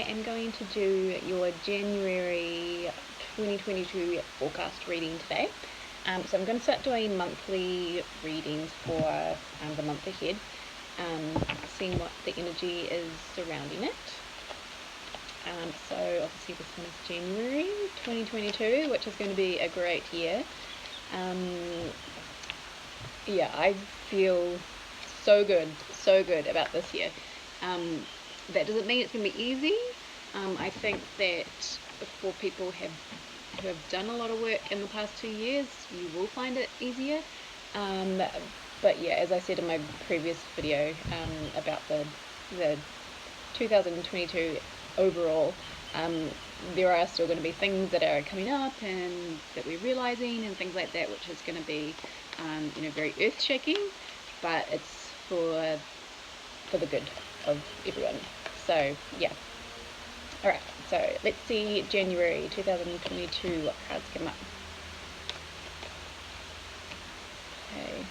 am going to do your January 2022 forecast reading today. So I'm going to start doing monthly readings for the month ahead, seeing what the energy is surrounding it. So obviously this one is January 2022, which is going to be a great year. Yeah, I feel so good about this year. That doesn't mean it's going to be easy. I think that for people who have done a lot of work in the past 2 years, you will find it easier. But yeah, as I said in my previous video about the 2022 overall, there are still going to be things that are coming up and that we're realizing and things like that, which is going to be very earth-shaking, but it's for the good of everyone. So yeah. Alright, so let's see January 2022, what cards come up. Okay.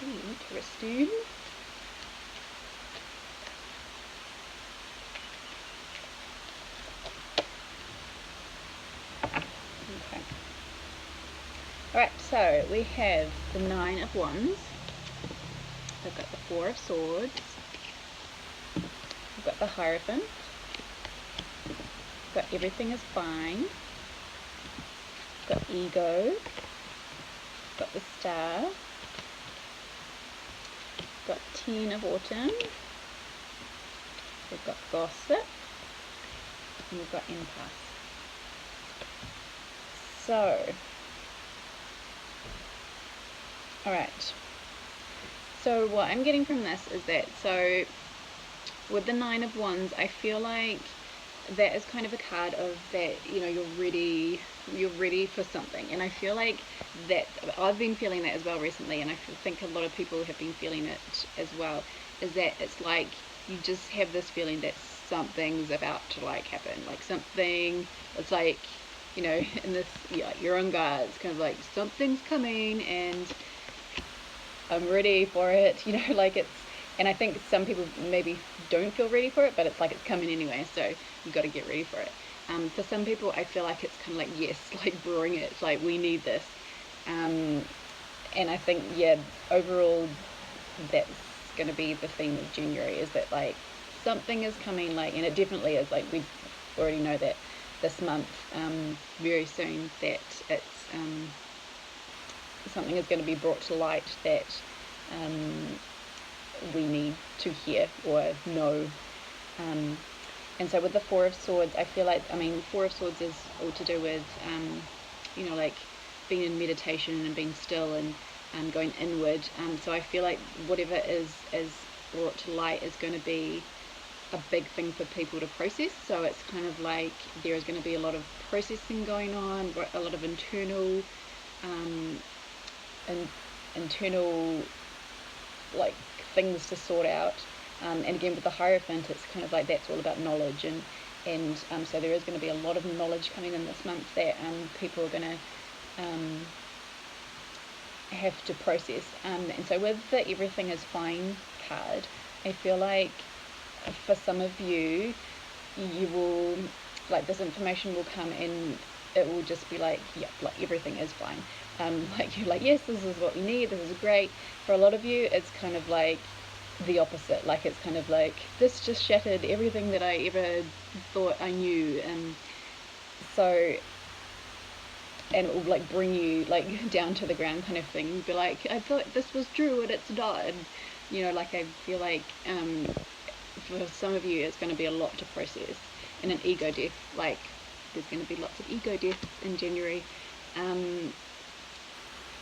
Interesting. Okay. Alright, so we have the 9 of Wands. We've got the 4 of Swords. We've got the Hierophant. We've got Everything is Fine. We've got Ego. We've got the Star. We've got 10 of Autumn. We've got Gossip. And we've got Impasse. So, alright. So what I'm getting from this is that, so with the 9 of Wands, I feel like that is kind of a card of that, you're ready for something. And I feel like that, I've been feeling that as well recently, and I think a lot of people have been feeling it as well, is that it's like you just have this feeling that something's about to happen, something, it's like, in this, you're on guard, it's kind of like something's coming and I'm ready for it, it's, and I think some people maybe don't feel ready for it, but it's like it's coming anyway, so you've got to get ready for it. For some people, I feel like it's kind of like, yes, bring it, we need this. And I think, yeah, overall, that's going to be the theme of January, is that, something is coming, and it definitely is, we already know that this month, very soon, that it's, something is going to be brought to light that we need to hear or know. And so with the 4 of Swords, I feel like, 4 of Swords is all to do with, being in meditation and being still and going inward. So I feel like whatever is brought to light is going to be a big thing for people to process. So it's kind of like there is going to be a lot of processing going on, a lot of internal things to sort out. And again, with the Hierophant, it's kind of like that's all about knowledge, and so there is going to be a lot of knowledge coming in this month that people are going to have to process. And so with the Everything is Fine card, I feel like for some of you, you will, this information will come and it will just be everything is fine. You're like, yes, this is what we need, this is great. For a lot of you, it's kind of like the opposite, it's kind of like, this just shattered everything that I ever thought I knew. And so, and it will bring you down to the ground kind of thing. You'd be like, I thought this was true and it's not. And, I feel like for some of you, it's going to be a lot to process. And an ego death, there's going to be lots of ego deaths in January.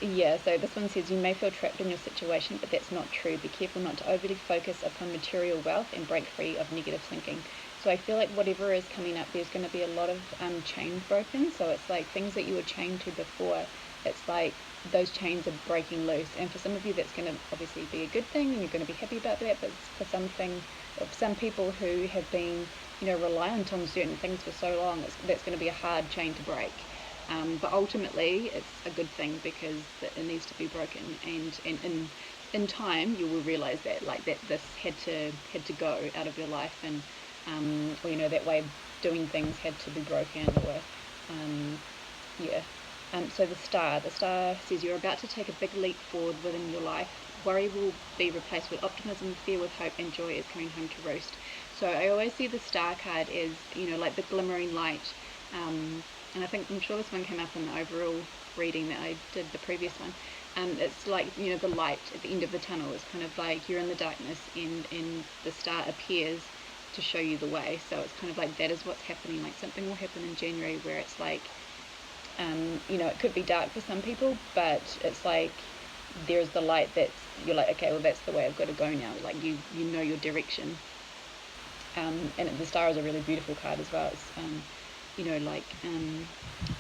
Yeah, so this one says, you may feel trapped in your situation, but that's not true. Be careful not to overly focus upon material wealth and break free of negative thinking. So I feel like whatever is coming up, there's going to be a lot of chains broken. So it's like things that you were chained to before, it's like those chains are breaking loose. And for some of you, that's going to obviously be a good thing, and you're going to be happy about that. But for some people who have been, reliant on certain things for so long, that's going to be a hard chain to break. But ultimately, it's a good thing because it needs to be broken, and in time you will realize that this had to go out of your life, and or that way of doing things had to be broken, or yeah. So the star says you're about to take a big leap forward within your life. Worry will be replaced with optimism, fear with hope, and joy is coming home to roost. So I always see the star card as, like the glimmering light. And I'm sure this one came up in the overall reading that I did, the previous one. It's like, the light at the end of the tunnel. It's kind of like you're in the darkness, and the star appears to show you the way. So it's kind of like that is what's happening. Like something will happen in January where it's like, it could be dark for some people, but it's like there's the light you're like, okay, well, that's the way I've got to go now. Like you know your direction. And the star is a really beautiful card as well. It's,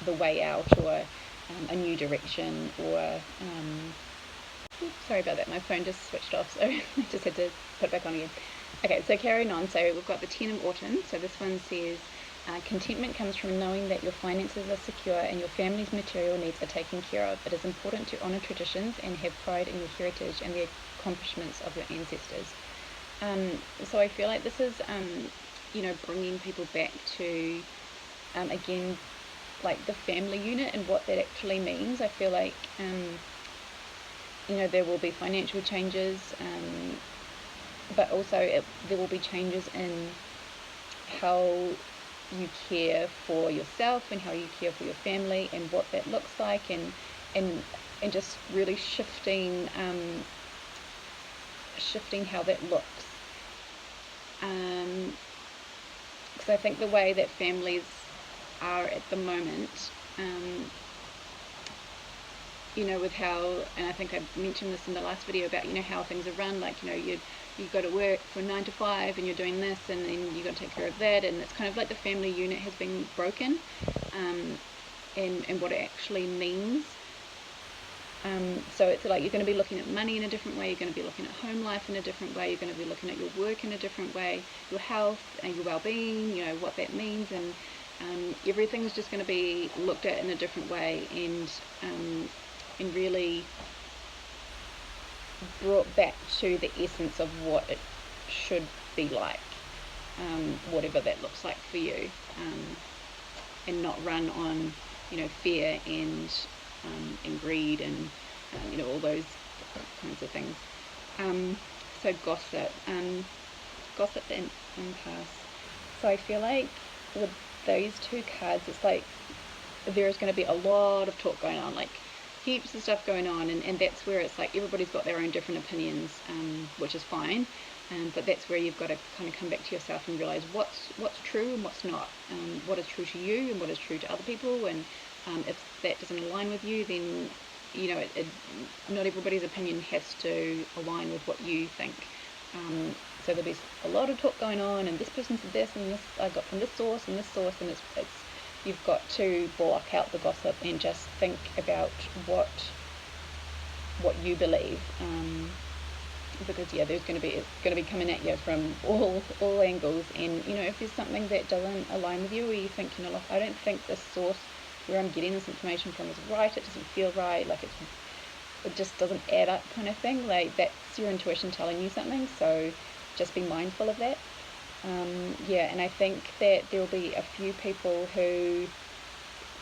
the way out, or a new direction, or sorry about that, my phone just switched off, so I just had to put it back on again. Okay, so carrying on, so we've got the 10 of Autumn. So this one says, contentment comes from knowing that your finances are secure and your family's material needs are taken care of. It is important to honour traditions and have pride in your heritage and the accomplishments of your ancestors. So I feel like this is, bringing people back to, again, like the family unit and what that actually means. I feel like, there will be financial changes, but also there will be changes in how you care for yourself and how you care for your family and what that looks like, and just really shifting how that looks. Because I think the way that families are at the moment, with how, and I think I mentioned this in the last video about, how things are run, like, you go to work for 9 to 5 and you're doing this, and then you got to take care of that, and it's kind of like the family unit has been broken, and what it actually means. So it's like you're going to be looking at money in a different way, you're going to be looking at home life in a different way, you're going to be looking at your work in a different way, your health and your well-being, what that means, and everything's just going to be looked at in a different way, and really brought back to the essence of what it should be like, whatever that looks like for you, and not run on fear and greed and all those kinds of things. So gossip and impasse. So I feel like with those two cards, it's like there's going to be a lot of talk going on, like heaps of stuff going on, and that's where it's like everybody's got their own different opinions, which is fine, but that's where you've got to kind of come back to yourself and realize what's true and what's not, what is true to you and what is true to other people, and if that doesn't align with you, then not everybody's opinion has to align with what you think. So there'll be a lot of talk going on, and this person said this, and this I got from this source, and it's you've got to block out the gossip and just think about what you believe, because there's going to be coming at you from all angles, and if there's something that doesn't align with you, or you think, like, I don't think this source where I'm getting this information from is right, it doesn't feel right, like it just doesn't add up, kind of thing, like that's your intuition telling you something, so just be mindful of that. And I think that there will be a few people who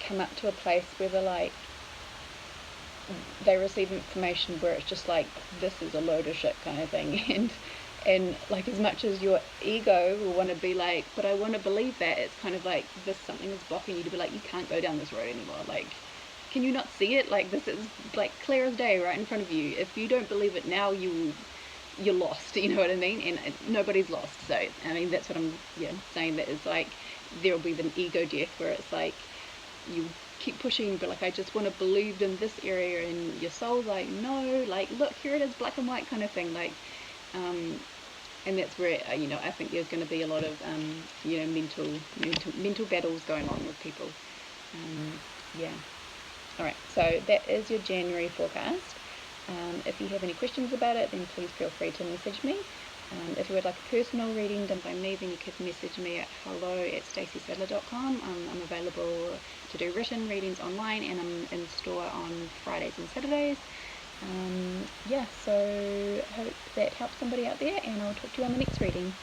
come up to a place where they're like, they receive information where it's just like, this is a load of shit kind of thing, and like, as much as your ego will want to be like, but I want to believe that, it's kind of like this something is blocking you to be like, you can't go down this road anymore, like, can you not see it? Like, this is like clear as day right in front of you. If you don't believe it now, you're lost, you know what I mean? And nobody's lost. So I mean, that's what I'm saying, that it's like there will be the ego death where it's like you keep pushing, but like, I just want to believe in this area, and your soul's like, no, like, look, here it is, black and white kind of thing, like, and that's where I think there's going to be a lot of mental battles going on with people. Yeah. All right. So that is your January forecast. If you have any questions about it, then please feel free to message me. If you would like a personal reading done by me, then you could message me at hello@staceysadler.com. I'm available to do written readings online, and I'm in store on Fridays and Saturdays. Yeah, so hope that helps somebody out there, and I'll talk to you on the next reading.